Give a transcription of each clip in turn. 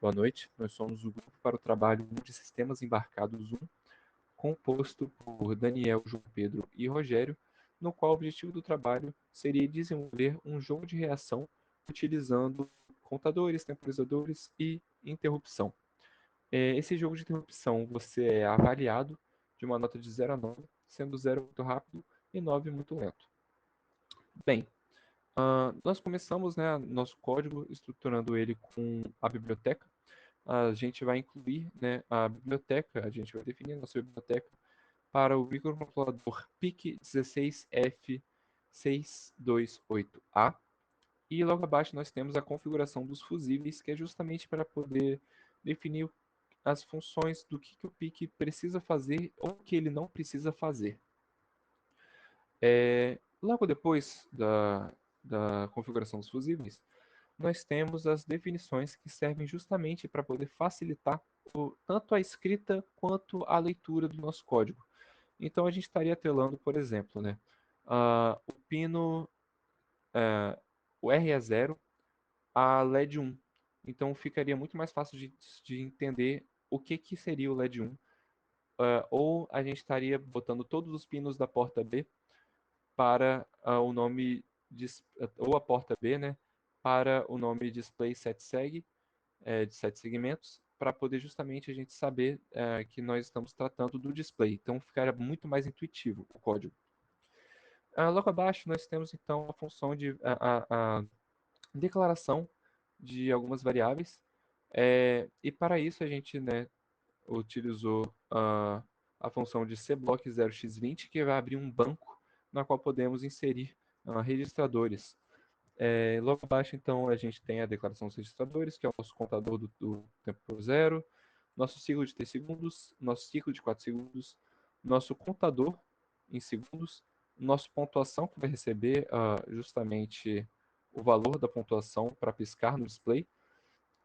Boa noite. Nós somos o grupo para o trabalho de Sistemas Embarcados 1, composto por Daniel, João Pedro e Rogério, no qual o objetivo do trabalho seria desenvolver um jogo de reação utilizando contadores, temporizadores e interrupção. Esse jogo de interrupção você é avaliado de uma nota de 0 a 9, sendo 0 muito rápido e 9 muito lento. Bem, nós começamos, né, nosso código estruturando ele com a biblioteca. A gente vai incluir, né, a biblioteca, a gente vai definir a nossa biblioteca para o microcontrolador PIC16F628A. E logo abaixo nós temos a configuração dos fusíveis, que é justamente para poder definir as funções do que o PIC precisa fazer ou que ele não precisa fazer. Logo depois da configuração dos fusíveis, nós temos as definições que servem justamente para poder facilitar tanto a escrita quanto a leitura do nosso código. Então a gente estaria atrelando, por exemplo, né, o pino, o RE0 a LED 1. Então ficaria muito mais fácil de entender o que seria o LED 1. Ou a gente estaria botando todos os pinos da porta B para o nome, ou a porta B, né, para o nome display seg, de 7 segmentos, para poder justamente a gente saber que nós estamos tratando do display. Então ficaria muito mais intuitivo o código. Logo abaixo nós temos então a função de a declaração de algumas variáveis, e para isso a gente, né, utilizou a função de cblock 0x20, que vai abrir um banco na qual podemos inserir registradores. Logo abaixo, então, a gente tem a declaração dos registradores, que é o nosso contador do tempo por zero, nosso ciclo de 3 segundos, nosso ciclo de 4 segundos, nosso contador em segundos, nossa pontuação, que vai receber justamente o valor da pontuação para piscar no display,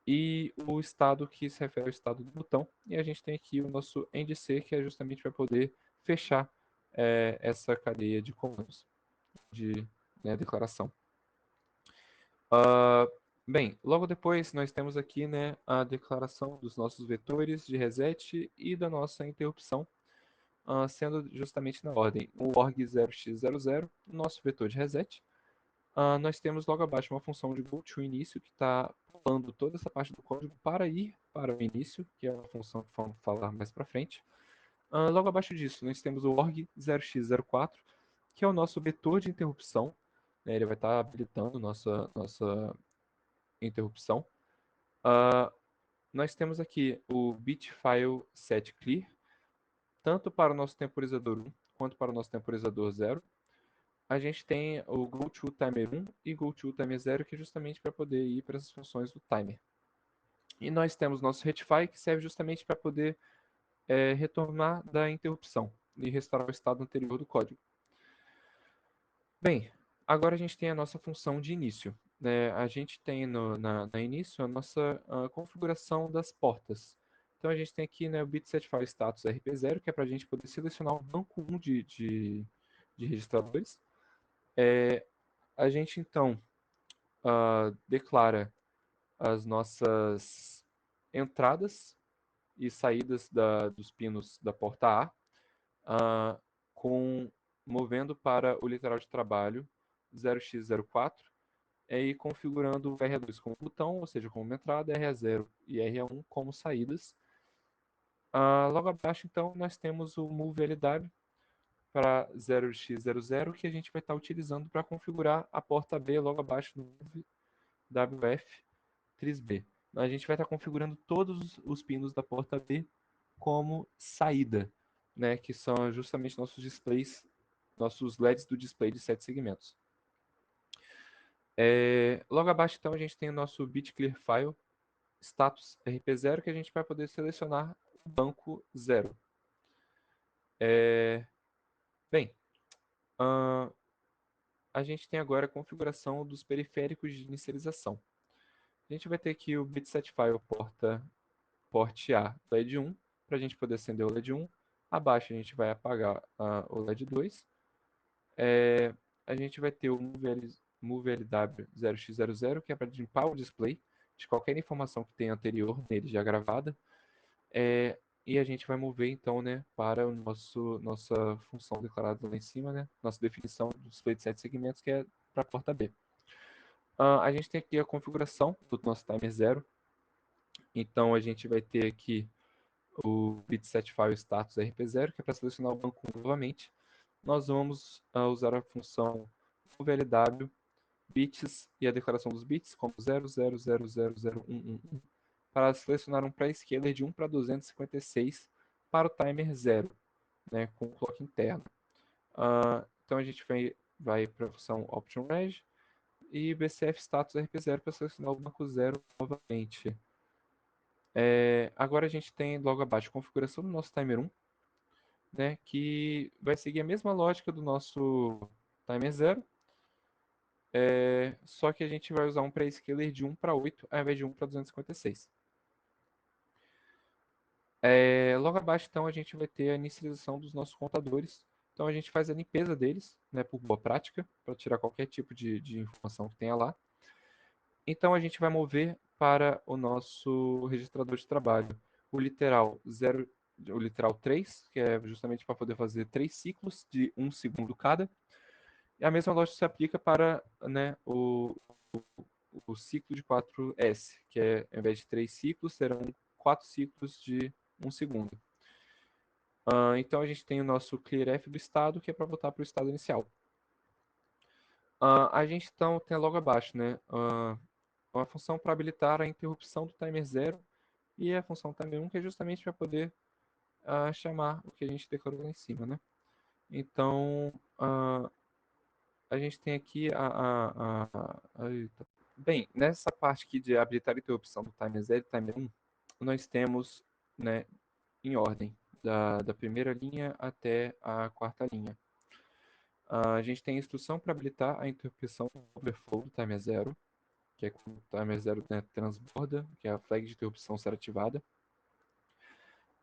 e o estado, que se refere ao estado do botão. E a gente tem aqui o nosso NDC, que é justamente para poder fechar essa cadeia de comandos de, né, declaração. Bem, logo depois nós temos aqui, né, a declaração dos nossos vetores de reset e da nossa interrupção, sendo justamente na ordem o org0x00, nosso vetor de reset. Nós temos logo abaixo uma função de goToInício, que está pulando toda essa parte do código para ir para o início, que é uma função que vamos falar mais para frente. Logo abaixo disso, nós temos o org0x04, que é o nosso vetor de interrupção, né, ele vai estar habilitando nossa interrupção. Nós temos aqui o bitfile setClear, tanto para o nosso temporizador 1 quanto para o nosso temporizador 0. A gente tem o goToTimer 1 e goToTimer 0, que é justamente para poder ir para essas funções do timer. E nós temos nosso Rectify, que serve justamente para poder retornar da interrupção e restaurar o estado anterior do código. Bem, agora a gente tem a nossa função de início. A gente tem na início a nossa configuração das portas. Então a gente tem aqui, né, o bitsetFile status RP0, que é para a gente poder selecionar o banco 1 de registradores. A gente então declara as nossas entradas e saídas dos pinos da porta A, movendo para o literal de trabalho 0x04, e configurando o RE2 como botão, ou seja, como entrada, RE0 e RE1 como saídas. Logo abaixo, então, nós temos o MoveLW para 0x00, que a gente vai estar utilizando para configurar a porta B logo abaixo do WF trisB. A gente vai estar configurando todos os pinos da porta B como saída, né, que são justamente nossos displays, nossos LEDs do display de 7 segmentos. Logo abaixo, então, a gente tem o nosso bitClearFile status RP0, que a gente vai poder selecionar o banco 0. Bem, a gente tem agora a configuração dos periféricos de inicialização. A gente vai ter aqui o bitsetFile port A LED 1, para a gente poder acender o LED 1. Abaixo a gente vai apagar o LED 2. A gente vai ter o MoveLW 0x00, que é para limpar o display. de qualquer informação que tenha anterior nele já gravada, e a gente vai mover então, né, para o nossa função declarada lá em cima, né, nossa definição do display de 7 segmentos, que é para a porta B. A gente tem aqui a configuração do nosso timer zero, então a gente vai ter aqui o bit set file status rp0, que é para selecionar o banco novamente. Nós vamos usar a função movelw bits e a declaração dos bits como 00000111 para selecionar um pré-scaler de 1 para 256 para o timer 0, né, com o clock interno. Então a gente vai para a função optionReg e bcf status rp0 para selecionar o banco 0 novamente. Agora a gente tem logo abaixo a configuração do nosso timer 1, né, que vai seguir a mesma lógica do nosso timer 0, só que a gente vai usar um pré-scaler de 1 para 8 ao invés de 1 para 256. Logo abaixo, então, a gente vai ter a inicialização dos nossos contadores. Então, a gente faz a limpeza deles, né, por boa prática, para tirar qualquer tipo de informação que tenha lá. Então, a gente vai mover para o nosso registrador de trabalho o literal 0, o literal 3, que é justamente para poder fazer 3 ciclos de 1 segundo cada. E a mesma lógica se aplica para, né, o ciclo de 4S, que é, ao invés de 3 ciclos, serão 4 ciclos de 1 segundo. Então a gente tem o nosso clearF do estado, que é para voltar para o estado inicial. A gente então tem logo abaixo, né, uma função para habilitar a interrupção do timer 0 e a função timer 1, que é justamente para poder chamar o que a gente declarou lá em cima, né? Então, a gente tem aqui bem, nessa parte aqui de habilitar a interrupção do timer 0 e timer 1, nós temos, né, em ordem, da primeira linha até a quarta linha. A gente tem a instrução para habilitar a interrupção do overflow do timer 0, que é quando o timer 0, né, transborda, que é a flag de interrupção ser ativada.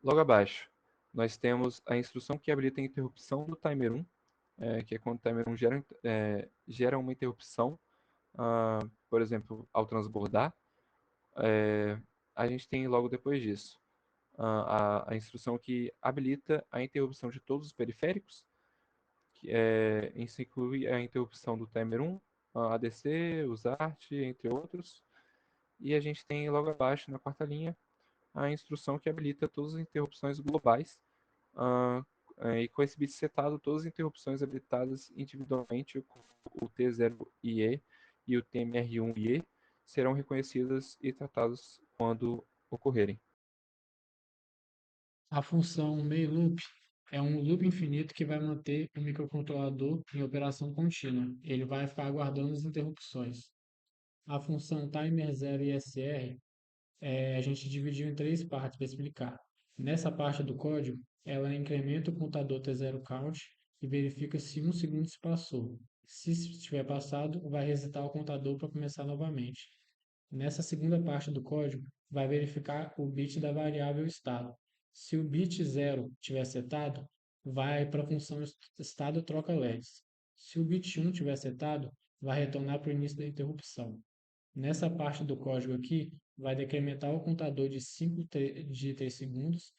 Logo abaixo, nós temos a instrução que habilita a interrupção do timer 1, que é quando o timer 1 gera uma interrupção, por exemplo, ao transbordar. A gente tem logo depois disso a instrução que habilita a interrupção de todos os periféricos, isso inclui a interrupção do timer 1, a ADC, o ZART, entre outros. E a gente tem logo abaixo, na quarta linha, a instrução que habilita todas as interrupções globais. Uh, e com esse bit setado, todas as interrupções habilitadas individualmente, o T0IE e o TMR1IE, serão reconhecidas e tratadas quando ocorrerem. A função main-loop é um loop infinito que vai manter o microcontrolador em operação contínua. Ele vai ficar aguardando as interrupções. A função timer0 a gente dividiu em três partes para explicar. Nessa parte do código, ela incrementa o contador T0 count e verifica se 1 segundo se passou. Se estiver passado, vai resetar o contador para começar novamente. Nessa segunda parte do código, vai verificar o bit da variável estado. Se o bit 0 tiver setado, vai para a função estado troca LEDs. Se o bit 1 tiver setado, vai retornar para o início da interrupção. Nessa parte do código aqui, vai decrementar o contador de 5 de 3 segundos,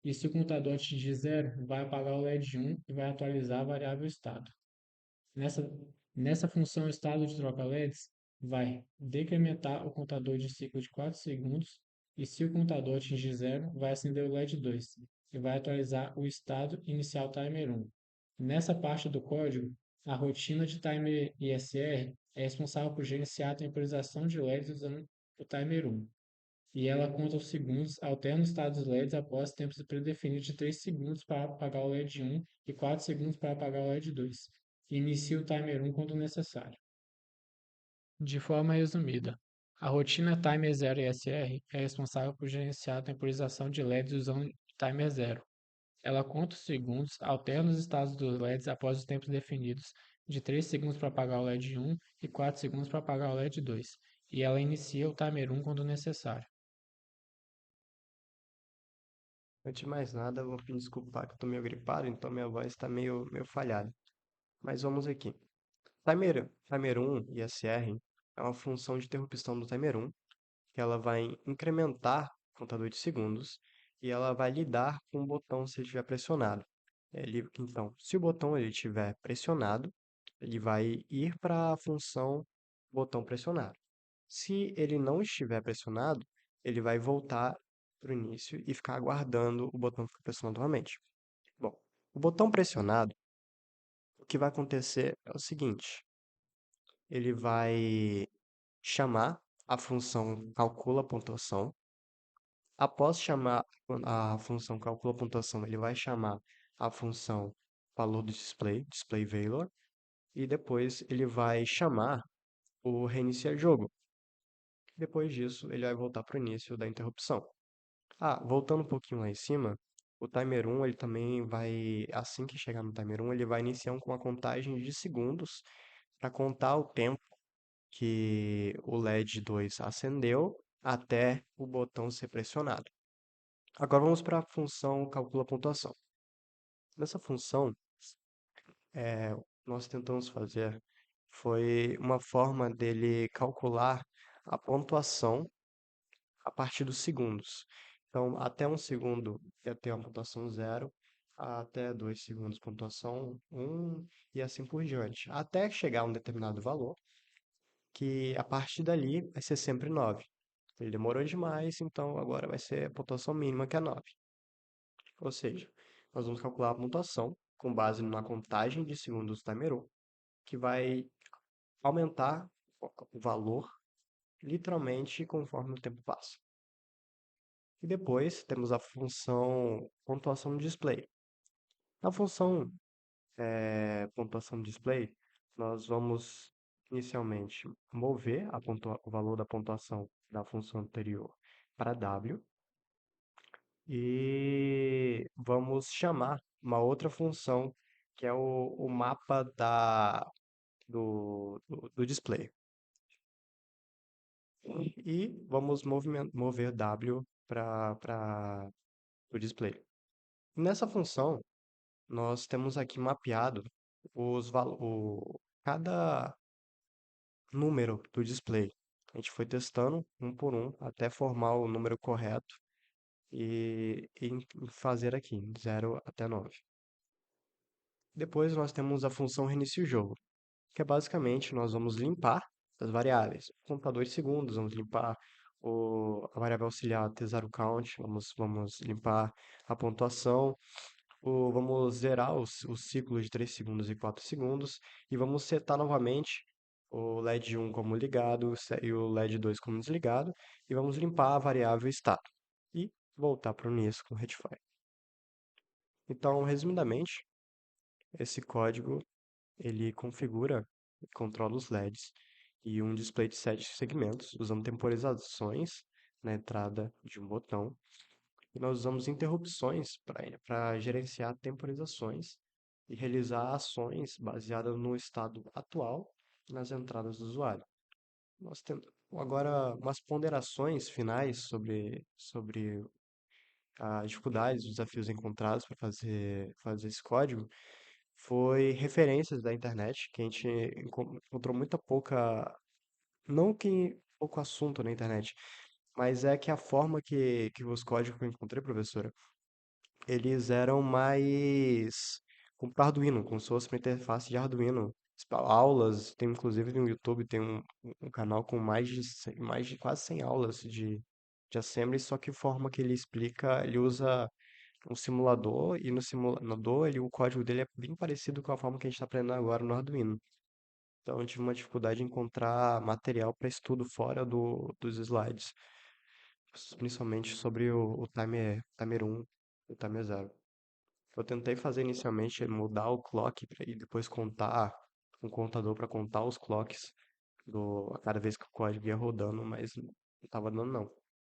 e se o contador atingir 0, vai apagar o LED 1 e vai atualizar a variável estado. Nessa, nessa função estado de troca LEDs, vai decrementar o contador de ciclo de 4 segundos, e se o contador atingir 0, vai acender o LED 2 e vai atualizar o estado inicial timer 1. Nessa parte do código, a rotina de timer ISR é responsável por gerenciar a temporização de LEDs usando o timer 1. E ela conta os segundos, alterna o estado dos LEDs após tempos predefinidos de 3 segundos para apagar o LED 1 e 4 segundos para apagar o LED 2. E inicia o timer 1 quando necessário. De forma resumida, a rotina Timer 0 ISR é responsável por gerenciar a temporização de LEDs usando Timer 0. Ela conta os segundos, alterna os estados dos LEDs após os tempos definidos, de 3 segundos para apagar o LED 1 e 4 segundos para apagar o LED 2, e ela inicia o timer 1 quando necessário. Antes de mais nada, eu vou pedir desculpa que eu tô meio gripado, então minha voz está meio falhada. Mas vamos aqui. Timer 1 ISR é uma função de interrupção do timer 1 que ela vai incrementar o contador de segundos e ela vai lidar com o botão se ele estiver pressionado. Então, se o botão ele estiver pressionado, ele vai ir para a função botão pressionado. Se ele não estiver pressionado, ele vai voltar para o início e ficar aguardando o botão ficar pressionado novamente. Bom, o botão pressionado, o que vai acontecer é o seguinte: ele vai chamar a função calcula pontuação. Após chamar a função calcula pontuação, ele vai chamar a função valor do display valor, e depois ele vai chamar o reiniciar jogo. Depois disso, ele vai voltar para o início da interrupção. Voltando um pouquinho lá em cima, o timer 1, ele também vai, assim que chegar no timer 1, ele vai iniciar com uma contagem de segundos para contar o tempo que o LED 2 acendeu até o botão ser pressionado. Agora vamos para a função calcula pontuação. Nessa função, nós tentamos fazer foi uma forma dele calcular a pontuação a partir dos segundos. Então, até 1 segundo ia ter uma pontuação 0, até 2 segundos pontuação 1 e assim por diante. Até chegar a um determinado valor, que a partir dali vai ser sempre 9. Ele demorou demais, então agora vai ser a pontuação mínima, que é 9. Ou seja, nós vamos calcular a pontuação com base na contagem de segundos do timer 1, que vai aumentar o valor literalmente conforme o tempo passa. E depois temos a função pontuação display. Na função pontuação display, nós vamos inicialmente mover o valor da pontuação da função anterior para W e vamos chamar uma outra função que é o mapa do display. E vamos mover W para o display. Nessa função, nós temos aqui mapeado cada número do display. A gente foi testando um por um até formar o número correto e fazer aqui, 0 até 9. Depois nós temos a função reinicia o jogo, que é basicamente nós vamos limpar as variáveis. O contador de segundos, vamos limpar a variável auxiliar t0 count, vamos limpar a pontuação, vamos zerar os ciclos de 3 segundos e 4 segundos e vamos setar novamente o LED 1 como ligado e o LED 2 como desligado e vamos limpar a variável estado e voltar para o início com o Rectify. Então, resumidamente, esse código ele configura e controla os LEDs e um display de 7 segmentos usando temporizações na entrada de um botão. E nós usamos interrupções para gerenciar temporizações e realizar ações baseadas no estado atual nas entradas do usuário. Nós temos agora umas ponderações finais sobre as dificuldades, os desafios encontrados para fazer esse código. Foi referências da internet, que a gente encontrou muita pouca, não que pouco assunto na internet, mas é que a forma que os códigos que eu encontrei, professora, eles eram mais para Arduino, como se fosse uma interface de Arduino. Aulas, tem inclusive no YouTube, tem um canal com mais de quase 100 aulas de assembly, só que a forma que ele explica, ele usa um simulador e no simulador o código dele é bem parecido com a forma que a gente está aprendendo agora no Arduino. Então eu tive uma dificuldade em encontrar material para estudo fora dos slides, principalmente sobre o timer 1 e o timer 0. Eu tentei fazer inicialmente mudar o clock e depois contar um contador para contar os clocks a cada vez que o código ia rodando, mas não estava dando não.